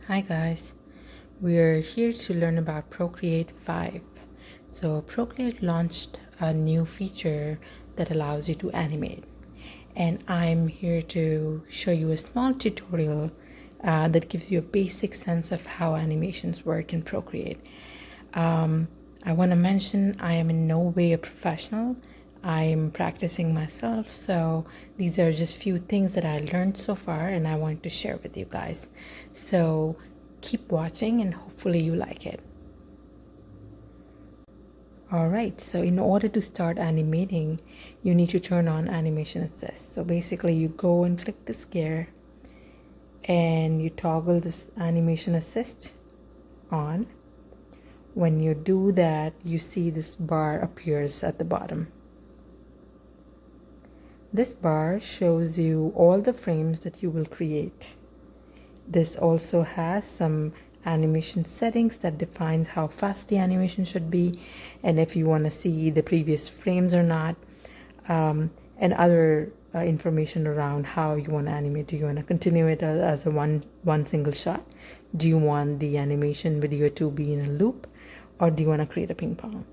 Hi guys, we're here to learn about Procreate 5. So Procreate launched a new feature that allows you to animate, and I'm here to show you a small tutorial that gives you a basic sense of how animations work in Procreate. I want to mention I am in no way a professional. I'm practicing myself, so these are just few things that I learned so far and I want to share with you guys. So keep watching and hopefully you like it. Alright, so in order to start animating, you need to turn on Animation Assist. So basically you go and click this gear and you toggle this Animation Assist on. When you do that, you see this bar appears at the bottom. This bar shows you all the frames that you will create. This also has some animation settings that defines how fast the animation should be and if you want to see the previous frames or not, and other information around how you want to animate. Do you want to continue it as a one single shot? Do you want the animation video to be in a loop, or do you want to create a ping pong?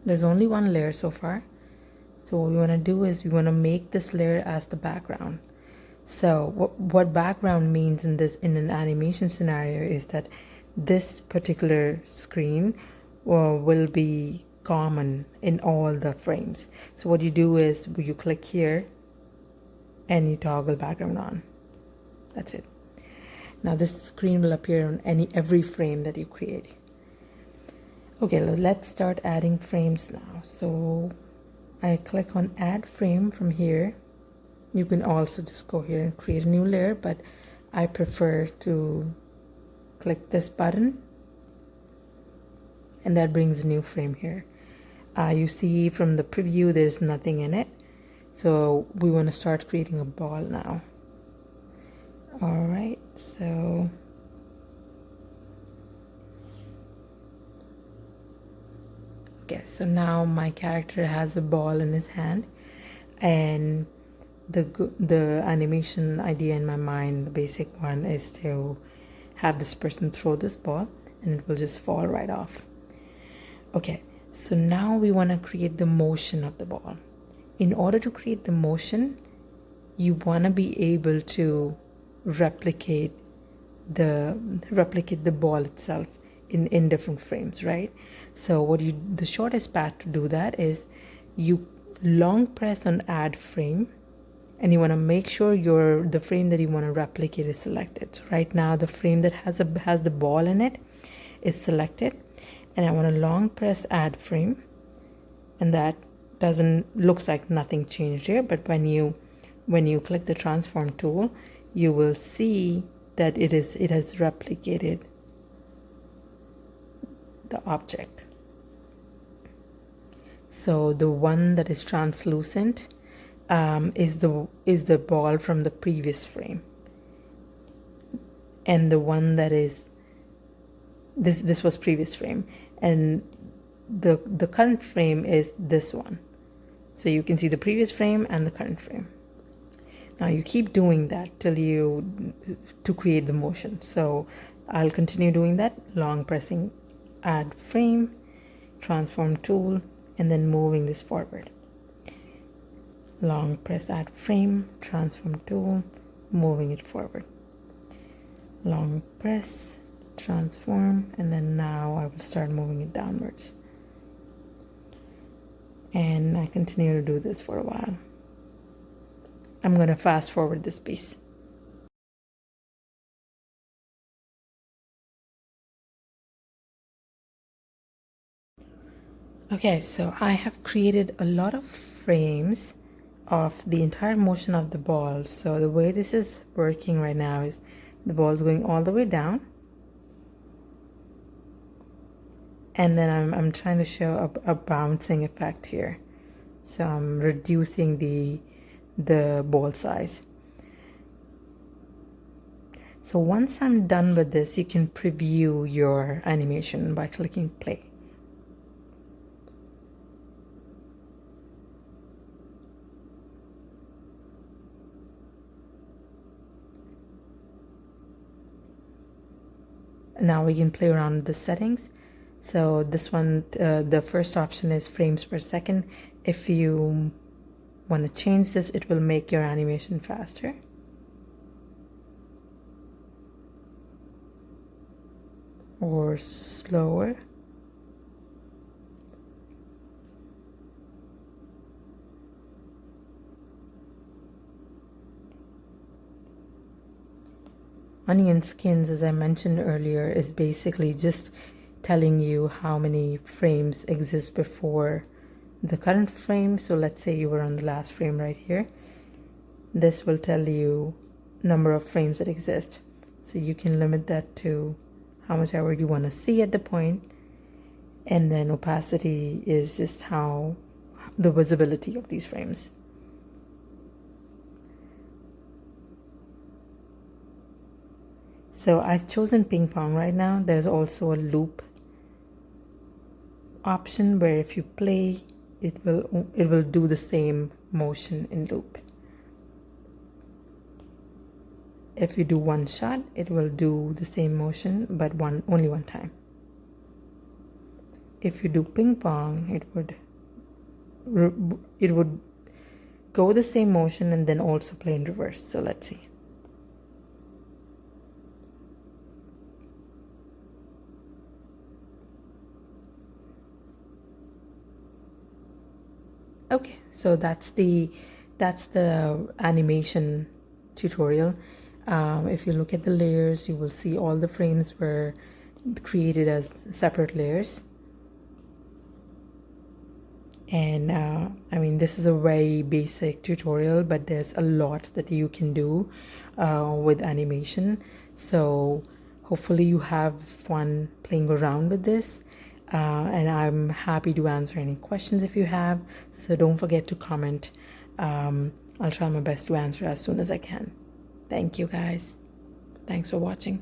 There's only one layer so far. So what we want to do is we want to make this layer as the background. So what background means in an animation scenario is that this particular screen will be common in all the frames. So what you do is you click here and you toggle background on. That's it. Now this screen will appear on every frame that you create. Okay, let's start adding frames now. So I click on add frame from here. You can also just go here and create a new layer, but I prefer to click this button and that brings a new frame here. You see from the preview there's nothing in it, so we want to start creating a ball now. Alright, so okay, so now my character has a ball in his hand, and the animation idea in my mind, the basic one, is to have this person throw this ball and it will just fall right off. Okay, so now we want to create the motion of the ball. In order to create the motion, you want to be able to replicate the ball itself in different frames, right? So the shortest path to do that is you long press on add frame, and you want to make sure the frame that you want to replicate is selected. So right now the frame that has the ball in it is selected, and I want to long press add frame, and that looks like nothing changed here, but when you click the transform tool, you will see that it has replicated the object. So the one that is translucent is the ball from the previous frame, and the one that is this was previous frame, and the current frame is this one. So you can see the previous frame and the current frame. Now you keep doing that to create the motion. So I'll continue doing that, long pressing add frame, transform tool, and then moving this forward. Long press add frame, transform tool, moving it forward. Long press, transform, and then now I will start moving it downwards. And I continue to do this for a while. I'm going to fast forward this piece. Okay, so I have created a lot of frames of the entire motion of the ball. So the way this is working right now is the ball is going all the way down, and then I'm trying to show a bouncing effect here. So I'm reducing the ball size. So once I'm done with this, you can preview your animation by clicking play. Now we can play around with the settings. So this one, the first option is frames per second. If you want to change this, it will make your animation faster. Or slower. Onion skins, as I mentioned earlier, is basically just telling you how many frames exist before the current frame. So let's say you were on the last frame right here. This will tell you number of frames that exist. So you can limit that to how much ever you want to see at the point. And then opacity is just how the visibility of these frames. So I've chosen ping pong right now. There's also a loop option where if you play, it will do the same motion in loop. If you do one shot, it will do the same motion, but only one time. If you do ping pong, it would go the same motion and then also play in reverse. So let's see. Okay, so that's the animation tutorial. If you look at the layers, you will see all the frames were created as separate layers. And I mean, this is a very basic tutorial, but there's a lot that you can do with animation. So hopefully you have fun playing around with this. And I'm happy to answer any questions if you have. So don't forget to comment. I'll try my best to answer as soon as I can. Thank you guys. Thanks for watching.